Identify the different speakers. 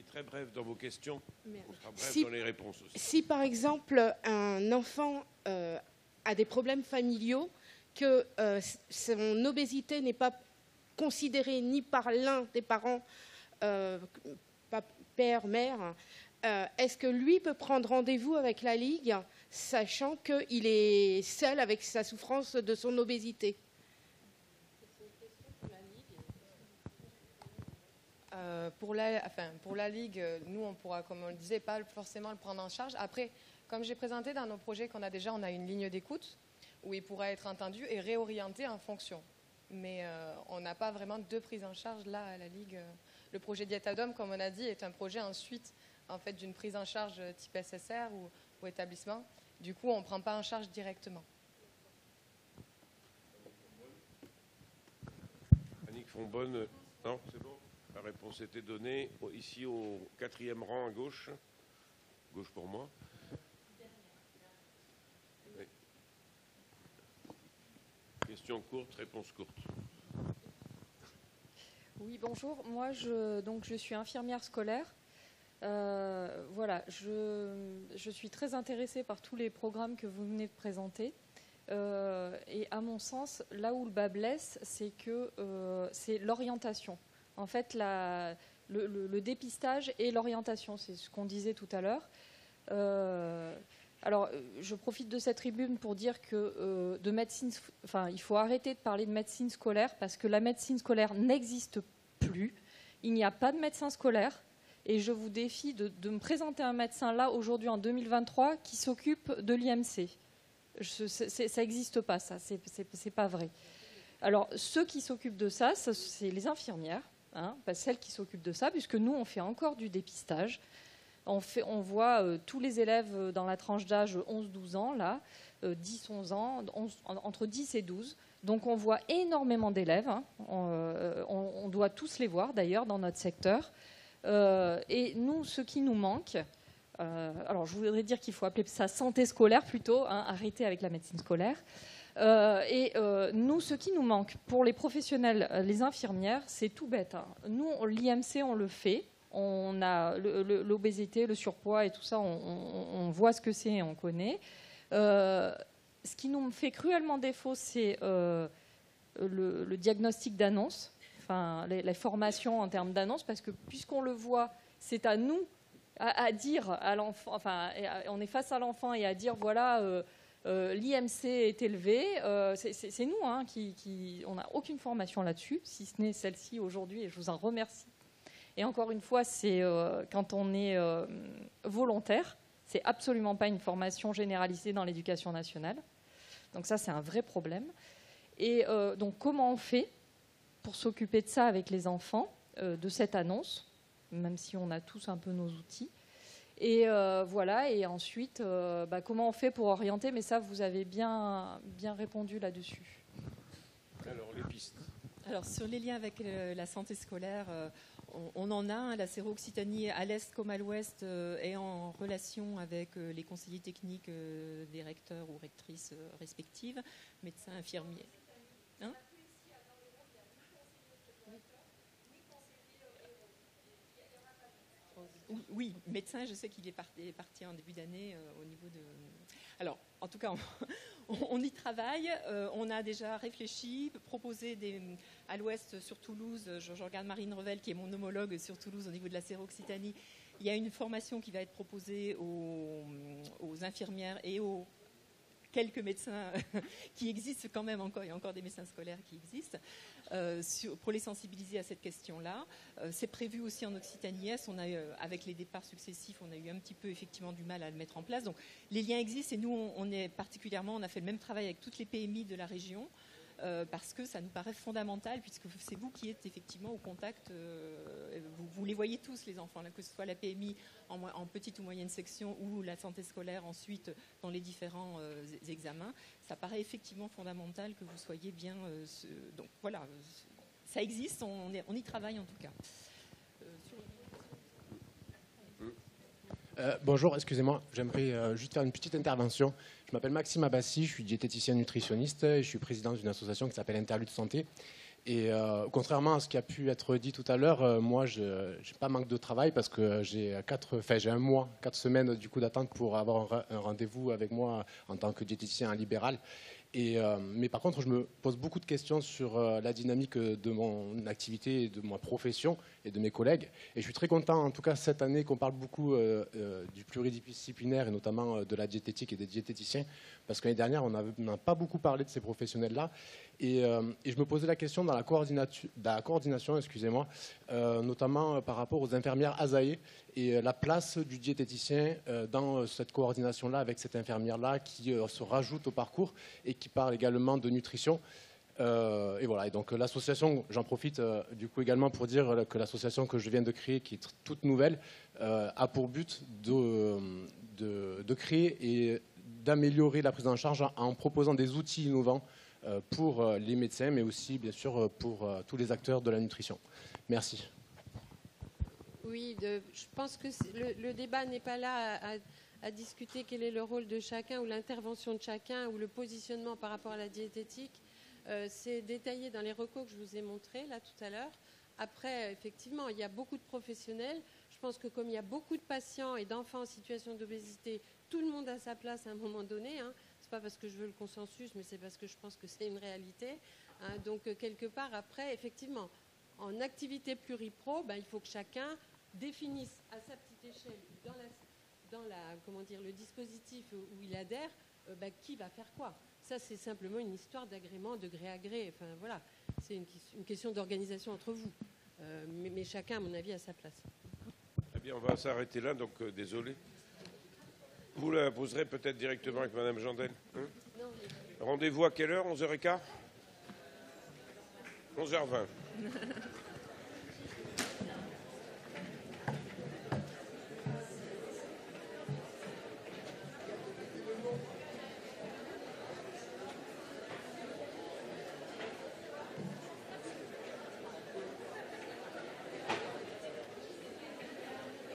Speaker 1: très bref dans vos questions. On sera bref
Speaker 2: Si,
Speaker 1: dans les réponses aussi.
Speaker 2: si par exemple un enfant a des problèmes familiaux, que son obésité n'est pas considérée ni par l'un des parents, père, mère, est-ce que lui peut prendre rendez-vous avec la Ligue, sachant qu'il est seul avec sa souffrance de son obésité?
Speaker 3: Pour la Ligue, nous, on pourra, comme on le disait, pas forcément le prendre en charge. Après, comme j'ai présenté dans nos projets qu'on a déjà, on a une ligne d'écoute où il pourra être entendu et réorienté en fonction. Mais on n'a pas vraiment de prise en charge là à la Ligue. Le projet Diétadome, comme on a dit, est un projet ensuite en fait, d'une prise en charge type SSR ou établissement. Du coup, on ne prend pas en charge directement.
Speaker 1: Annick Fonbonne, non, c'est bon. La réponse était donnée. Ici, au 4e rang à gauche. Gauche pour moi. Oui. Question courte, réponse courte.
Speaker 4: Oui, bonjour. Moi, je suis infirmière scolaire. Voilà, je suis très intéressée par tous les programmes que vous venez de présenter. Et à mon sens, là où le bas blesse, c'est que c'est l'orientation. En fait, le dépistage et l'orientation, c'est ce qu'on disait tout à l'heure. Alors, je profite de cette tribune pour dire que il faut arrêter de parler de médecine scolaire parce que la médecine scolaire n'existe plus. Il n'y a pas de médecin scolaire. Et je vous défie de me présenter un médecin là, aujourd'hui, en 2023, qui s'occupe de l'IMC. Ça n'existe pas, ça. C'est pas vrai. Alors, ceux qui s'occupent de ça, c'est les infirmières, celles qui s'occupent de ça, puisque nous, on fait encore du dépistage. On voit tous les élèves dans la tranche d'âge 11-12 ans, là, 10-11 ans, entre 10 et 12. Donc, on voit énormément d'élèves. On doit tous les voir, d'ailleurs, dans notre secteur. Et nous, ce qui nous manque, alors je voudrais dire qu'il faut appeler ça santé scolaire plutôt, arrêter avec la médecine scolaire. Nous, ce qui nous manque pour les professionnels, les infirmières, c'est tout bête. Nous, l'IMC, on le fait. On a l'obésité, le surpoids et tout ça, on voit ce que c'est et on connaît. Ce qui nous fait cruellement défaut, c'est le diagnostic d'annonce. Enfin, les formations en termes d'annonce, parce que puisqu'on le voit, c'est à nous à dire à l'enfant, enfin, on est face à l'enfant et à dire, voilà, l'IMC est élevé, c'est nous on n'a aucune formation là-dessus, si ce n'est celle-ci aujourd'hui, et je vous en remercie. Et encore une fois, c'est quand on est volontaire, c'est absolument pas une formation généralisée dans l'éducation nationale. Donc ça, c'est un vrai problème. Et donc, comment on fait pour s'occuper de ça avec les enfants, de cette annonce, même si on a tous un peu nos outils. Et voilà, et ensuite, comment on fait pour orienter? Mais ça, vous avez bien répondu là-dessus.
Speaker 1: Alors, les pistes.
Speaker 5: Alors, sur les liens avec la santé scolaire, on en a. La Séro-Occitanie, à l'Est comme à l'Ouest, est en relation avec les conseillers techniques des recteurs ou rectrices respectives, médecins, infirmiers. Oui, médecin, je sais qu'il est parti en début d'année au niveau de... Alors, en tout cas, on y travaille. On a déjà réfléchi, proposé à l'ouest sur Toulouse. Je regarde Marine Revel, qui est mon homologue sur Toulouse au niveau de la Séro-Occitanie. Il y a une formation qui va être proposée aux infirmières et aux quelques médecins qui existent quand même encore. Il y a encore des médecins scolaires qui existent. Pour les sensibiliser à cette question-là. C'est prévu aussi en Occitanie-Est. Avec les départs successifs, on a eu un petit peu effectivement du mal à le mettre en place. Donc les liens existent et nous, on a fait le même travail avec toutes les PMI de la région parce que ça nous paraît fondamental puisque c'est vous qui êtes effectivement au contact. Vous les voyez tous, les enfants, là, que ce soit la PMI en petite ou moyenne section ou la santé scolaire ensuite dans les différents examens. Ça paraît effectivement fondamental que vous soyez bien... donc voilà, ça existe, on y travaille en tout cas.
Speaker 6: Bonjour, excusez-moi, j'aimerais juste faire une petite intervention. Je m'appelle Maxime Abbassi, je suis diététicien nutritionniste et je suis président d'une association qui s'appelle Interlude Santé. Et contrairement à ce qui a pu être dit tout à l'heure, moi, je n'ai pas manque de travail parce que j'ai un mois, 4 semaines du coup d'attente pour avoir un rendez-vous avec moi en tant que diététicien libéral. Mais par contre, je me pose beaucoup de questions sur la dynamique de mon activité, et de ma profession et de mes collègues. Et je suis très content, en tout cas cette année, qu'on parle beaucoup du pluridisciplinaire et notamment de la diététique et des diététiciens, parce que l'année dernière, on n'a pas beaucoup parlé de ces professionnels-là. Et je me posais la question dans la coordination, excusez-moi, notamment par rapport aux infirmières ASAE et la place du diététicien dans cette coordination-là avec cette infirmière-là qui se rajoute au parcours et qui parle également de nutrition. Et voilà. Et donc l'association, j'en profite du coup également pour dire que l'association que je viens de créer, qui est toute nouvelle, a pour but de créer et d'améliorer la prise en charge en proposant des outils innovants pour les médecins, mais aussi bien sûr pour tous les acteurs de la nutrition. Merci.
Speaker 7: Oui, je pense que le débat n'est pas là à discuter quel est le rôle de chacun ou l'intervention de chacun ou le positionnement par rapport à la diététique. C'est détaillé dans les recos que je vous ai montrés là tout à l'heure. Après, effectivement, il y a beaucoup de professionnels. Je pense que comme il y a beaucoup de patients et d'enfants en situation d'obésité, tout le monde a sa place à un moment donné. Hein. Ce n'est pas parce que je veux le consensus, mais c'est parce que je pense que c'est une réalité. Hein. Donc, quelque part, après, effectivement, en activité pluripro, il faut que chacun définisse à sa petite échelle, dans le dispositif où il adhère, qui va faire quoi. Ça, c'est simplement une histoire d'agrément, de gré à gré. Enfin, voilà, c'est une question d'organisation entre vous. Mais chacun, à mon avis, a sa place.
Speaker 1: Eh bien, on va s'arrêter là, donc désolé. Vous la poserez peut-être directement avec Mme Jandel. Hein? Rendez-vous à quelle heure? 11h15 11h20.